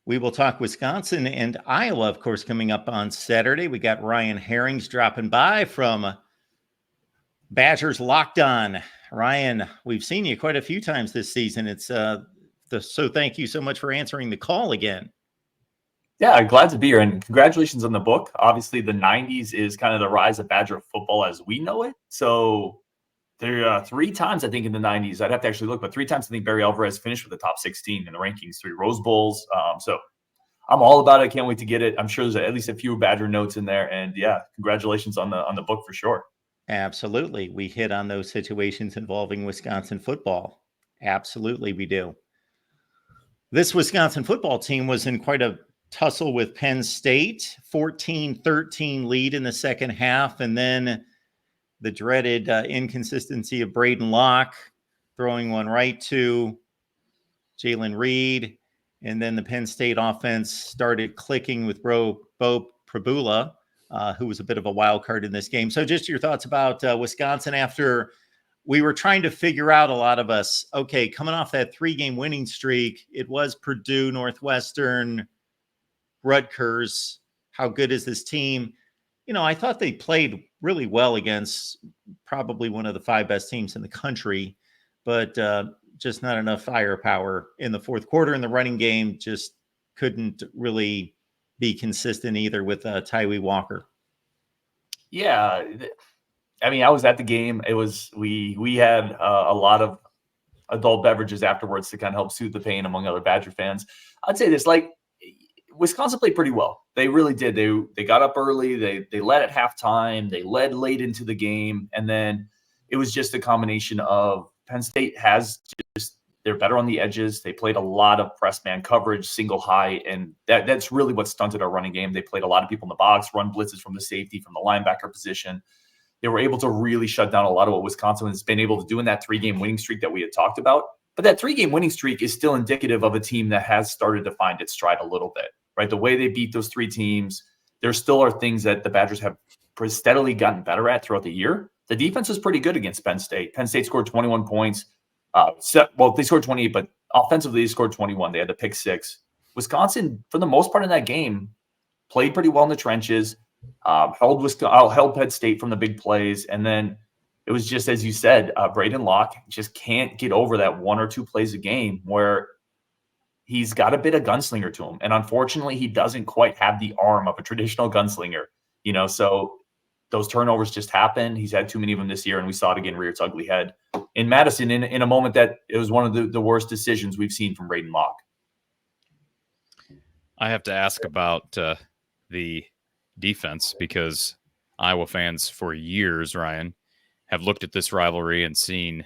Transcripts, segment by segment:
We will talk Wisconsin and Iowa, of course, coming up on Saturday. We got Ryan Herrings dropping by from Badgers Locked On. Ryan, we've seen you quite a few times this season. So thank you so much for answering the call again. Yeah, glad to be here, and congratulations on the book. Obviously, the 90s is kind of the rise of Badger football as we know it. So there are 3 times, I think, in the 90s. I'd have to actually look, but 3 times I think Barry Alvarez finished with the top 16 in the rankings, 3 Rose Bowls. So I'm all about it. I can't wait to get it. I'm sure there's at least a few Badger notes in there. And yeah, congratulations on the book for sure. Absolutely. We hit on those situations involving Wisconsin football. Absolutely, we do. This Wisconsin football team was in quite a tussle with Penn State, 14-13 lead in the second half, and then the dreaded inconsistency of Braden Locke throwing one right to Jalen Reed, and then the Penn State offense started clicking with Bo Prabula, who was a bit of a wild card in this game. So just your thoughts about Wisconsin after we were trying to figure out, a lot of us, okay, coming off that 3-game winning streak, it was Purdue, Northwestern, Rutgers. How good is this team? You know, I thought they played really well against probably one of the 5 best teams in the country, but just not enough firepower in the fourth quarter. In the running game, just couldn't really be consistent either with Tyree Walker. Yeah. I mean, I was at the game. It was, we had a lot of adult beverages afterwards to kind of help soothe the pain among other Badger fans. I'd say this, like, Wisconsin played pretty well. They really did. They got up early. They led at halftime. They led late into the game. And then it was just a combination of Penn State they're better on the edges. They played a lot of press man coverage, single high, and that's really what stunted our running game. They played a lot of people in the box, run blitzes from the safety, from the linebacker position. They were able to really shut down a lot of what Wisconsin has been able to do in that 3-game winning streak that we had talked about. But that 3-game winning streak is still indicative of a team that has started to find its stride a little bit, right? The way they beat those 3 teams, there still are things that the Badgers have steadily gotten better at throughout the year. The defense was pretty good against Penn State. Penn State scored 21 points. They scored 28, but offensively they scored 21. They had the pick 6. Wisconsin, for the most part in that game, played pretty well in the trenches, held Penn State from the big plays, and then it was just, as you said, Braden Locke just can't get over that 1 or 2 plays a game where he's got a bit of gunslinger to him. And unfortunately, he doesn't quite have the arm of a traditional gunslinger, so those turnovers just happen. He's had too many of them this year, and we saw it again rear its ugly head in Madison in a moment that it was one of the worst decisions we've seen from Braden Locke. I have to ask about the defense, because Iowa fans for years, Ryan, have looked at this rivalry and seen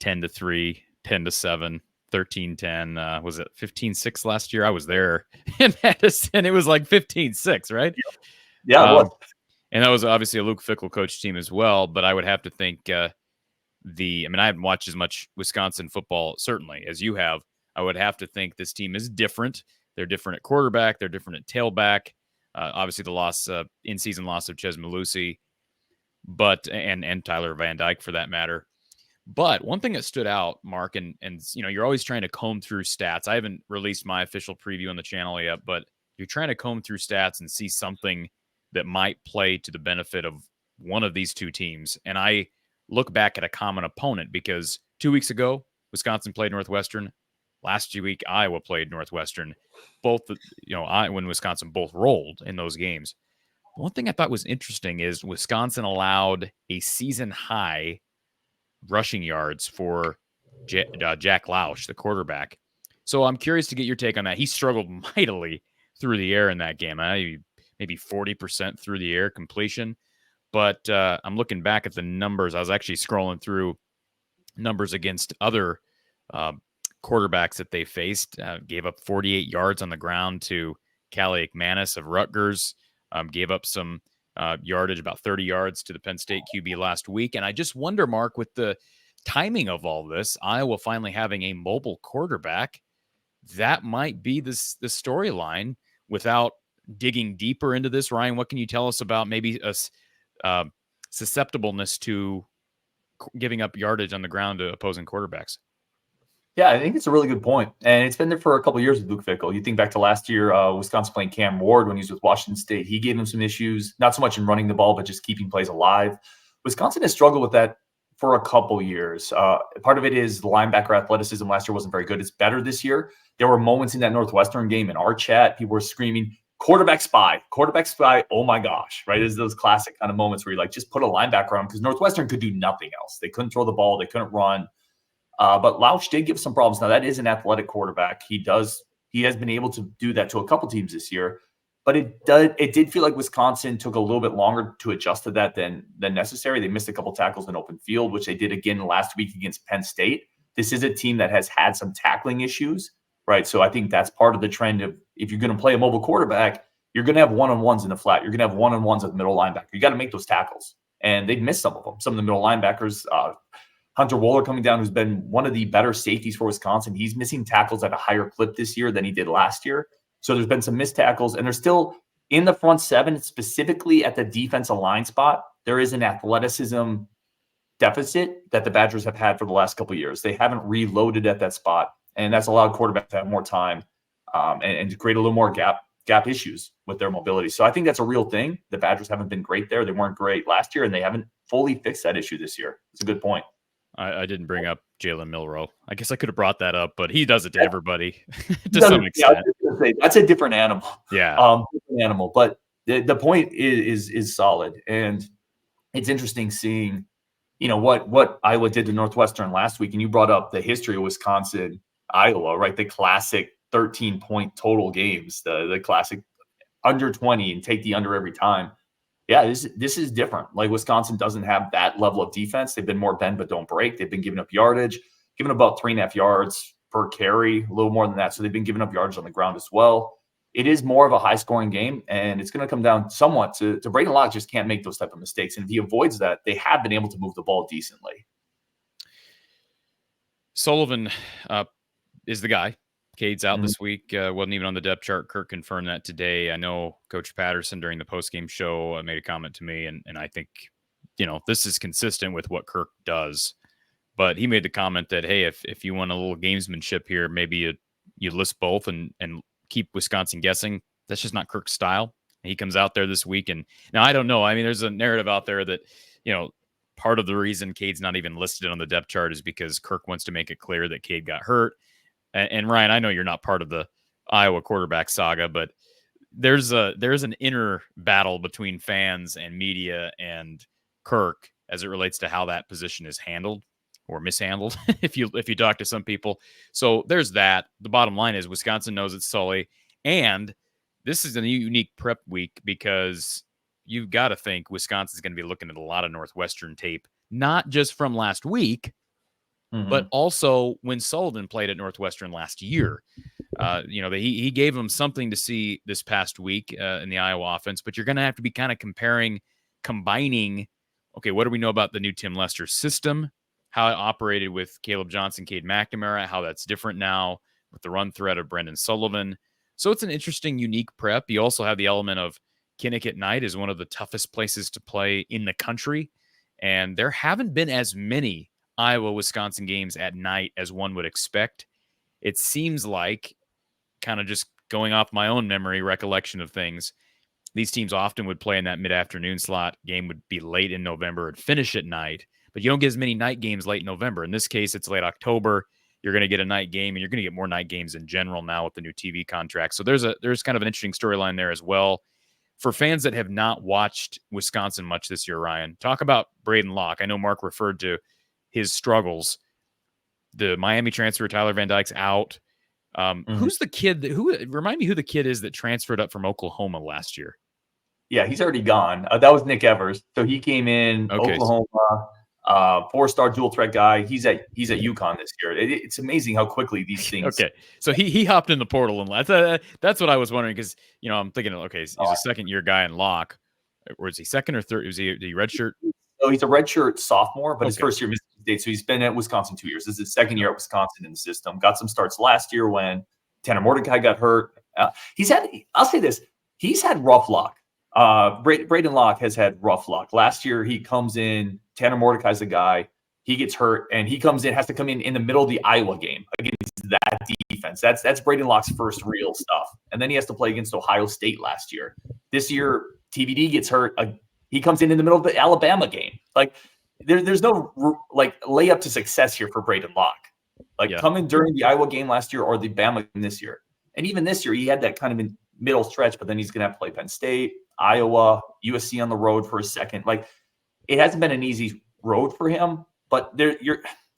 10-3, 10-7, 13-10. Was it 15-6 last year? I was there in Madison. It was like 15-6, right? Yeah, it was. And that was obviously a Luke Fickell coach team as well. But I would have to think I haven't watched as much Wisconsin football, certainly, as you have. I would have to think this team is different. They're different at quarterback. They're different at tailback. Obviously, the in-season loss of Ches Malusi, and Tyler Van Dyke for that matter. But one thing that stood out, Mark, and you're always trying to comb through stats. I haven't released my official preview on the channel yet, but you're trying to comb through stats and see something that might play to the benefit of one of these 2 teams. And I look back at a common opponent, because 2 weeks ago, Wisconsin played Northwestern. Last week, Iowa played Northwestern. Both, Iowa and Wisconsin both rolled in those games. One thing I thought was interesting is Wisconsin allowed a season-high rushing yards for Jack Lausch, the quarterback. So I'm curious to get your take on that. He struggled mightily through the air in that game. Maybe 40% through the air completion. But I'm looking back at the numbers. I was actually scrolling through numbers against other quarterbacks that they faced. Gave up 48 yards on the ground to Callie McManus of Rutgers. Gave up some yardage, about 30 yards to the Penn State QB last week. And I just wonder, Mark, with the timing of all this, Iowa finally having a mobile quarterback, that might be the storyline. Without digging deeper into this, Ryan, what can you tell us about maybe a susceptibleness to giving up yardage on the ground to opposing quarterbacks? Yeah, I think it's a really good point. And it's been there for a couple of years with Luke Fickell. You think back to last year, Wisconsin playing Cam Ward when he was with Washington State. He gave him some issues, not so much in running the ball, but just keeping plays alive. Wisconsin has struggled with that for a couple years. Part of it is the linebacker athleticism last year wasn't very good. It's better this year. There were moments in that Northwestern game in our chat, people were screaming, quarterback spy, oh my gosh, right? It's those classic kind of moments where you're like, just put a linebacker on, because Northwestern could do nothing else. They couldn't throw the ball. They couldn't run. But Lausch did give some problems. Now, that is an athletic quarterback. He has been able to do that to a couple teams this year. But it did feel like Wisconsin took a little bit longer to adjust to that than necessary. They missed a couple tackles in open field, which they did again last week against Penn State. This is a team that has had some tackling issues, right? So I think that's part of the trend of, if you're going to play a mobile quarterback, you're going to have one-on-ones in the flat. You're going to have one-on-ones at the middle linebacker. You got to make those tackles. And they've missed some of them. Some of the middle linebackers, Hunter Wohler coming down, who's been one of the better safeties for Wisconsin. He's missing tackles at a higher clip this year than he did last year. So there's been some missed tackles, and they're still in the front seven, specifically at the defensive line spot. There is an athleticism deficit that the Badgers have had for the last couple of years. They haven't reloaded at that spot, and that's allowed quarterbacks to have more time and to create a little more gap issues with their mobility. So I think that's a real thing. The Badgers haven't been great there. They weren't great last year, and they haven't fully fixed that issue this year. It's a good point. I didn't bring up Jalen Milroe. I guess I could have brought that up, but he does it to everybody to some extent. Yeah, that's a different animal. Yeah, different animal. But the point is solid, and it's interesting seeing, what Iowa did to Northwestern last week. And you brought up the history of Wisconsin, Iowa, right? The classic 13-point total games, the classic under 20 and take the under every time. Yeah, this is different. Like, Wisconsin doesn't have that level of defense. They've been more bend but don't break. They've been giving up yardage, giving about 3.5 yards per carry, a little more than that. So they've been giving up yardage on the ground as well. It is more of a high-scoring game, and it's going to come down somewhat to Braden Locke just can't make those type of mistakes. And if he avoids that, they have been able to move the ball decently. Sullivan is the guy. Cade's out this week. Wasn't even on the depth chart. Kirk confirmed that today. I know Coach Patterson during the postgame show made a comment to me, and I think, this is consistent with what Kirk does. But he made the comment that, hey, if you want a little gamesmanship here, maybe you list both and keep Wisconsin guessing. That's just not Kirk's style. And he comes out there this week, and now I don't know. I mean, there's a narrative out there that, part of the reason Cade's not even listed on the depth chart is because Kirk wants to make it clear that Cade got hurt. And Ryan, I know you're not part of the Iowa quarterback saga, but there's an inner battle between fans and media and Kirk as it relates to how that position is handled or mishandled, if you talk to some people. So there's that. The bottom line is Wisconsin knows it's Sully, and this is a unique prep week because you've got to think Wisconsin's going to be looking at a lot of Northwestern tape, not just from last week, but also when Sullivan played at Northwestern last year. He gave them something to see this past week in the Iowa offense, but you're going to have to be kind of combining, okay, what do we know about the new Tim Lester system, how it operated with Caleb Johnson, Cade McNamara, how that's different now with the run threat of Brendan Sullivan. So it's an interesting, unique prep. You also have the element of Kinnick at night is one of the toughest places to play in the country, and there haven't been as many Iowa-Wisconsin games at night as one would expect. It seems like, kind of just going off my own memory recollection of things, these teams often would play in that mid-afternoon slot. Game would be late in November and finish at night, but you don't get as many night games late November. In this case, it's late October. You're going to get a night game, and you're going to get more night games in general now with the new TV contract. So there's kind of an interesting storyline there as well. For fans that have not watched Wisconsin much this year, Ryan, talk about Braden Locke. I know Mark referred to his struggles. The Miami transfer, Tyler Van Dyke's out. Who's the kid remind me who the kid is that transferred up from Oklahoma last year? Yeah, he's already gone. That was Nick Evers. So he came in, Oklahoma, 4-star dual threat guy. He's at UConn this year. It's amazing how quickly these things. Okay, so he hopped in the portal and that's what I was wondering, because I'm thinking, okay, he's a second-year guy in Locke, or is he second or third? Was he redshirt? So he's a redshirt sophomore, but his first year Mississippi State. So he's been at Wisconsin 2 years. This is his second year at Wisconsin in the system. Got some starts last year when Tanner Mordecai got hurt. I'll say this, he's had rough luck. Braden Locke has had rough luck. Last year, he comes in, Tanner Mordecai's the guy. he gets hurt, and he has to come in the middle of the Iowa game against that defense. That's Braden Locke's first real stuff. And then he has to play against Ohio State last year. This year, TVD gets hurt. He comes in the middle of the Alabama game. Like, there's no like layup to success here for Braden Locke. Like, coming during the Iowa game last year or the Bama game this year. And even this year, he had that kind of middle stretch, but then he's going to have to play Penn State, Iowa, USC on the road for a second. Like, it hasn't been an easy road for him, but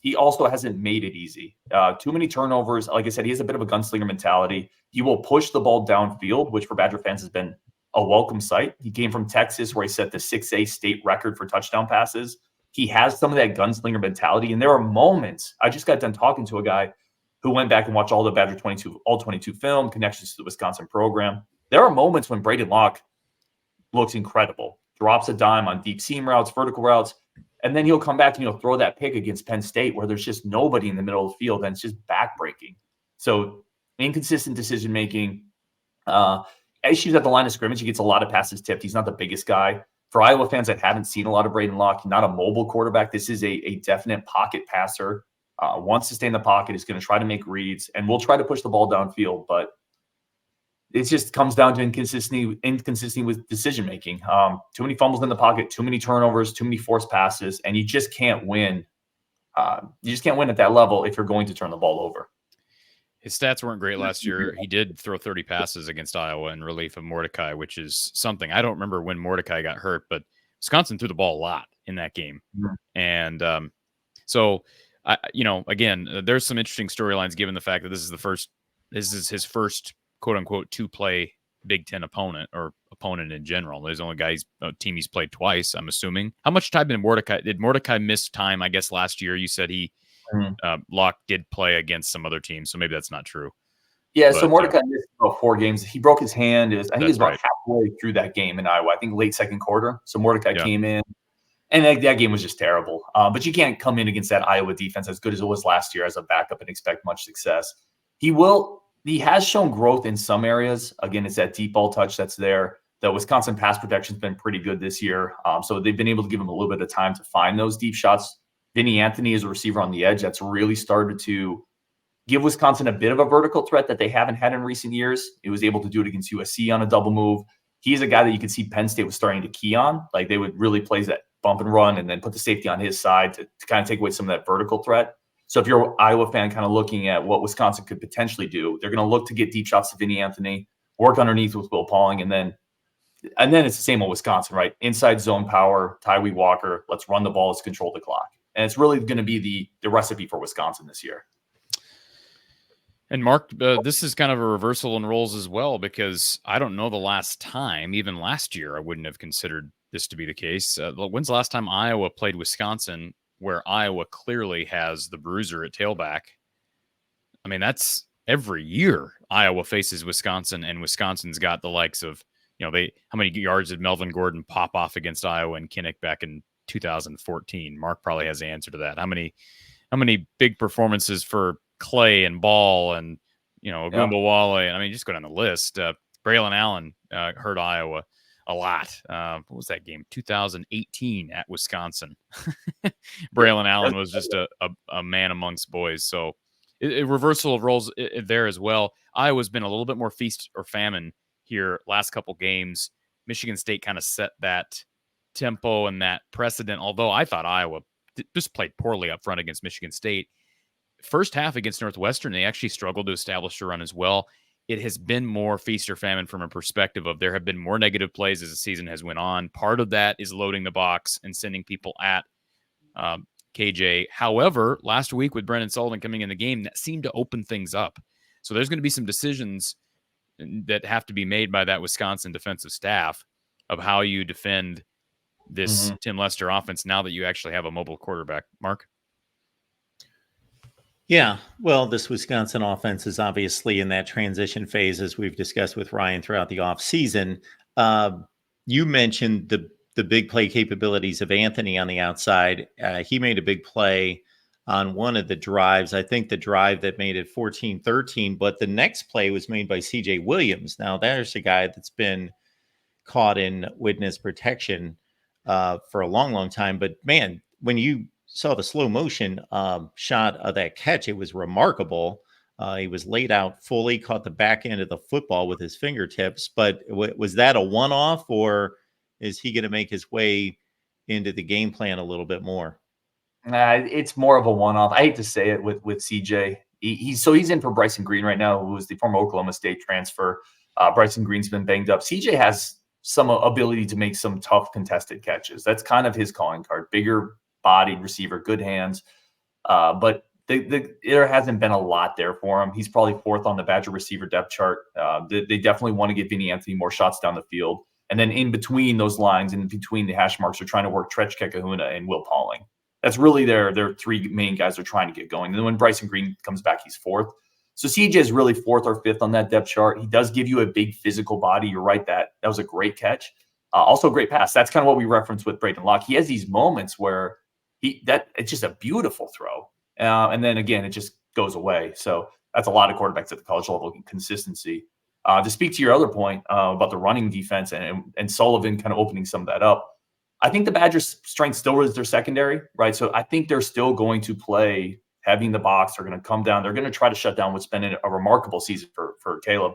he also hasn't made it easy. Too many turnovers. Like I said, he has a bit of a gunslinger mentality. He will push the ball downfield, which for Badger fans has been a welcome sight. He came from Texas, where he set the 6A state record for touchdown passes. He has some of that gunslinger mentality. And there are moments, I just got done talking to a guy who went back and watched all the Badger 22 film, connections to the Wisconsin program. There are moments when Braden Locke looks incredible, drops a dime on deep seam routes, vertical routes, and then he'll come back and he'll throw that pick against Penn State where there's just nobody in the middle of the field, and it's just backbreaking. So inconsistent decision-making. Issues at the line of scrimmage. He gets a lot of passes tipped. He's not the biggest guy. For Iowa fans that haven't seen a lot of Braden Locke, not a mobile quarterback, this is a definite pocket passer. Wants to stay in the pocket, is going to try to make reads, and will try to push the ball downfield. But it just comes down to inconsistency with decision-making. Too many fumbles in the pocket, too many turnovers, too many forced passes, and you just can't win. You just can't win at that level if you're going to turn the ball over. His stats weren't great last year. He did throw 30 passes against Iowa in relief of Mordecai, which is something. I don't remember when Mordecai got hurt, but Wisconsin threw the ball a lot in that game. Mm-hmm. And so, again, there's some interesting storylines given the fact that this is his first quote unquote 2-play Big Ten opponent, or opponent in general. There's only team he's played twice, I'm assuming. How much time did Mordecai miss time? I guess last year you said Locke did play against some other teams, so maybe that's not true. Yeah, so Mordecai missed about 4 games. He broke his hand. I think he was about halfway through that game in Iowa. I think late second quarter. So Mordecai came in, and that game was just terrible. But you can't come in against that Iowa defense as good as it was last year as a backup and expect much success. He has shown growth in some areas. Again, it's that deep ball touch that's there. The Wisconsin pass protection's been pretty good this year. So they've been able to give him a little bit of time to find those deep shots. Vinny Anthony is a receiver on the edge that's really started to give Wisconsin a bit of a vertical threat that they haven't had in recent years. He was able to do it against USC on a double move. He's a guy that you could see Penn State was starting to key on. Like, they would really play that bump and run and then put the safety on his side to kind of take away some of that vertical threat. So if you're an Iowa fan kind of looking at what Wisconsin could potentially do, they're going to look to get deep shots to Vinny Anthony, work underneath with Will Pauling, and then it's the same old Wisconsin, right? Inside zone power, Tyree Walker, let's run the ball, let's control the clock. And it's really going to be the recipe for Wisconsin this year. And Mark, this is kind of a reversal in roles as well, because I don't know the last time, even last year, I wouldn't have considered this to be the case. When's the last time Iowa played Wisconsin, where Iowa clearly has the bruiser at tailback? I mean, that's every year Iowa faces Wisconsin, and Wisconsin's got the likes of, how many yards did Melvin Gordon pop off against Iowa and Kinnick back in 2014? Mark probably has the answer to that. How many big performances for Clay and Ball and Ogunbowale, and I mean, just go down the list. Braylon Allen hurt Iowa a lot. What was that game? 2018 at Wisconsin. Braylon Allen was just a man amongst boys. So a reversal of roles there as well. Iowa's been a little bit more feast or famine here last couple games. Michigan State kind of set that tempo and that precedent, although I thought Iowa just played poorly up front against Michigan State. First half against Northwestern, they actually struggled to establish a run as well. It has been more feast or famine from a perspective of there have been more negative plays as the season has went on. Part of that is loading the box and sending people at KJ. However, last week with Brendan Sullivan coming in the game, that seemed to open things up. So there's going to be some decisions that have to be made by that Wisconsin defensive staff of how you defend this Tim Lester offense now that you actually have a mobile quarterback. Mark? Yeah, well, this Wisconsin offense is obviously in that transition phase, as we've discussed with Ryan throughout the offseason. You mentioned the big play capabilities of Anthony on the outside. He made a big play on one of the drives. I think the drive that made it 14-13, but the next play was made by CJ Williams. Now, there's a guy that's been caught in witness protection for a long, long time. But, man, when you saw the slow motion shot of that catch, it was remarkable. He was laid out fully, caught the back end of the football with his fingertips. But was that a one-off, or is he going to make his way into the game plan a little bit more? It's more of a one-off. I hate to say it with CJ. He's in for Bryson Green right now, who was the former Oklahoma State transfer. Bryson Green's been banged up. CJ has some ability to make some tough contested catches. That's kind of his calling card. Bigger bodied receiver, good hands. But there hasn't been a lot there for him. He's probably 4th on the Badger receiver depth chart. They definitely want to give Vinny Anthony more shots down the field. And then in between those lines, in between the hash marks, they're trying to work Tretch Kekahuna and Will Pauling. That's really their 3 main guys they're trying to get going. And then when Bryson Green comes back, he's 4th. So CJ is really 4th or 5th on that depth chart. He does give you a big physical body. You're right, that was a great catch. Also a great pass. That's kind of what we referenced with Braden Locke. He has these moments where it's just a beautiful throw. And then again, it just goes away. So that's a lot of quarterbacks at the college level, consistency. To speak to your other point about the running defense and Sullivan kind of opening some of that up, I think the Badgers' strength still is their secondary, right? So I think they're still going to play heavy in the box. They're going to come down. They're going to try to shut down what's been a remarkable season for Caleb.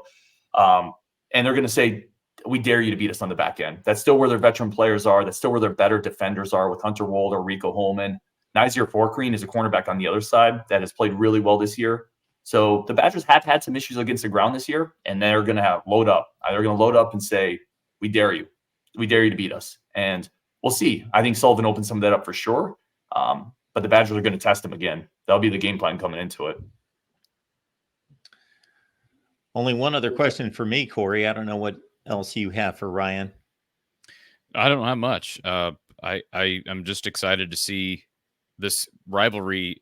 And they're going to say, we dare you to beat us on the back end. That's still where their veteran players are. That's still where their better defenders are with Hunter Wold or Rico Holman. Nazir Forkreen is a cornerback on the other side that has played really well this year. So the Badgers have had some issues against the ground this year, and they're going to load up. They're going to load up and say, we dare you. We dare you to beat us. And we'll see. I think Sullivan opened some of that up for sure. But the Badgers are going to test him again. That'll be the game plan coming into it. Only one other question for me, Corey. I don't know what else you have for Ryan. I don't have much. I'm just excited to see this rivalry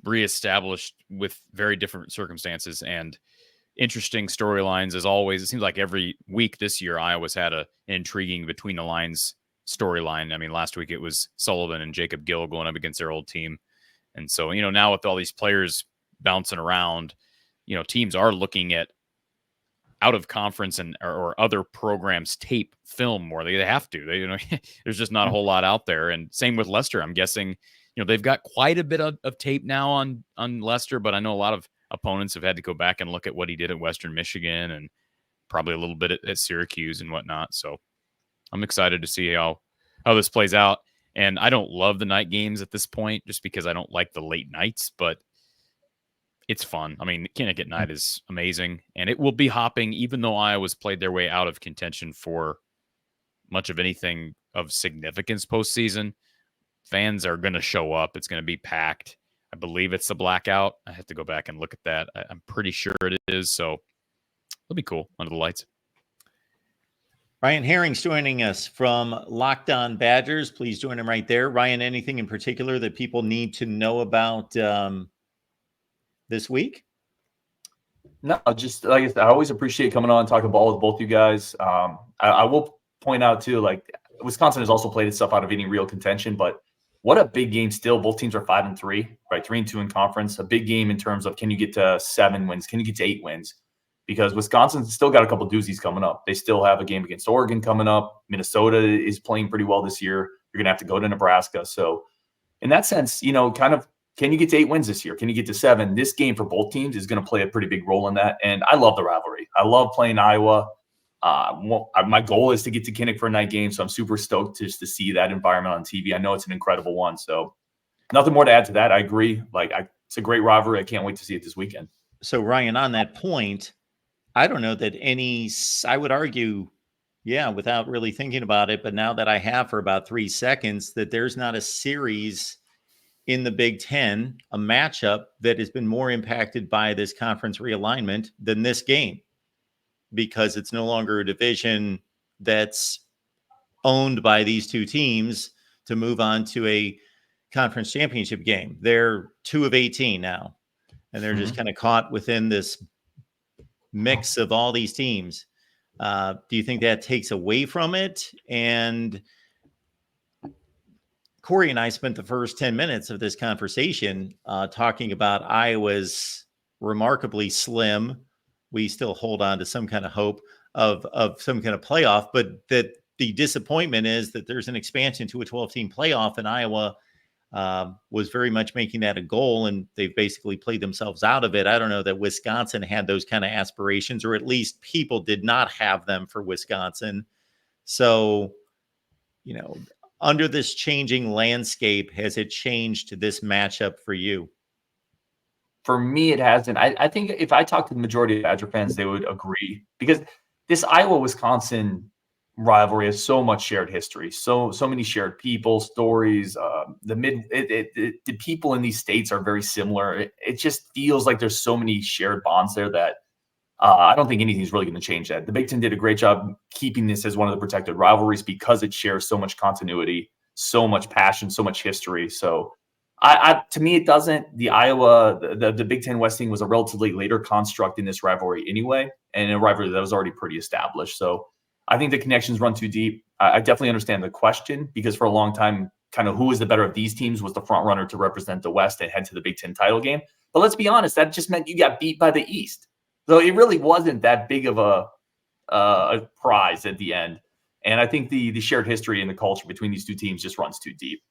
reestablished with very different circumstances and interesting storylines as always. It seems like every week this year, Iowa's had an intriguing between the lines storyline. I mean, last week it was Sullivan and Jacob Gill going up against their old team. And so, now with all these players bouncing around, teams are looking at out of conference or other programs tape film more. They have to. There's just not a whole lot out there. And same with Lester. I'm guessing, they've got quite a bit of tape now on Lester, but I know a lot of opponents have had to go back and look at what he did at Western Michigan and probably a little bit at Syracuse and whatnot. So I'm excited to see how this plays out. And I don't love the night games at this point just because I don't like the late nights, but it's fun. I mean, Connecticut night is amazing, and it will be hopping, even though Iowa's played their way out of contention for much of anything of significance postseason. Fans are going to show up. It's going to be packed. I believe it's the blackout. I have to go back and look at that. I'm pretty sure it is. So it'll be cool under the lights. Ryan Herring's joining us from Locked On Badgers. Please join him right there. Ryan, anything in particular that people need to know about this week? No, just like I said, I always appreciate coming on and talking ball with both you guys. I will point out too, like Wisconsin has also played itself out of any real contention, but what a big game still. Both teams are 5-3, right? 3-2 in conference. A big game in terms of, can you get to 7 wins? Can you get to 8 wins? Because Wisconsin's still got a couple doozies coming up. They still have a game against Oregon coming up. Minnesota is playing pretty well this year. You're going to have to go to Nebraska. So in that sense, kind of, can you get to 8 wins this year? Can you get to 7? This game for both teams is going to play a pretty big role in that. And I love the rivalry. I love playing Iowa. My goal is to get to Kinnick for a night game. So I'm super stoked just to see that environment on TV. I know it's an incredible one. So nothing more to add to that. I agree. It's a great rivalry. I can't wait to see it this weekend. So Ryan, on that point, I don't know that I would argue, without really thinking about it, but now that I have for about 3 seconds, that there's not a series in the Big Ten, a matchup that has been more impacted by this conference realignment than this game, because it's no longer a division that's owned by these two teams to move on to a conference championship game. They're 2 of 18 now, and they're just kind of caught within this mix of all these teams. Do you think that takes away from it? And Corey and I spent the first 10 minutes of this conversation talking about Iowa's remarkably slim. We still hold on to some kind of hope of some kind of playoff, but that the disappointment is that there's an expansion to a 12-team playoff, and Iowa was very much making that a goal, and they've basically played themselves out of it. I don't know that Wisconsin had those kind of aspirations, or at least people did not have them for Wisconsin. So, under this changing landscape, has it changed this matchup for you? For me, it hasn't. I think if I talk to the majority of Badger fans, they would agree, because this Iowa-Wisconsin rivalry has so much shared history, so many shared people, stories. The people in these states are very similar. It just feels like there's so many shared bonds there that I don't think anything's really going to change that. The Big Ten did a great job keeping this as one of the protected rivalries because it shares so much continuity, so much passion, so much history. So to me, it doesn't. The Iowa, the Big Ten West thing was a relatively later construct in this rivalry anyway, and a rivalry that was already pretty established. So I think the connections run too deep. I definitely understand the question, because for a long time, kind of who is the better of these teams was the front runner to represent the West and head to the Big Ten title game. But let's be honest, that just meant you got beat by the East. So it really wasn't that big of a prize at the end. And I think the shared history and the culture between these two teams just runs too deep.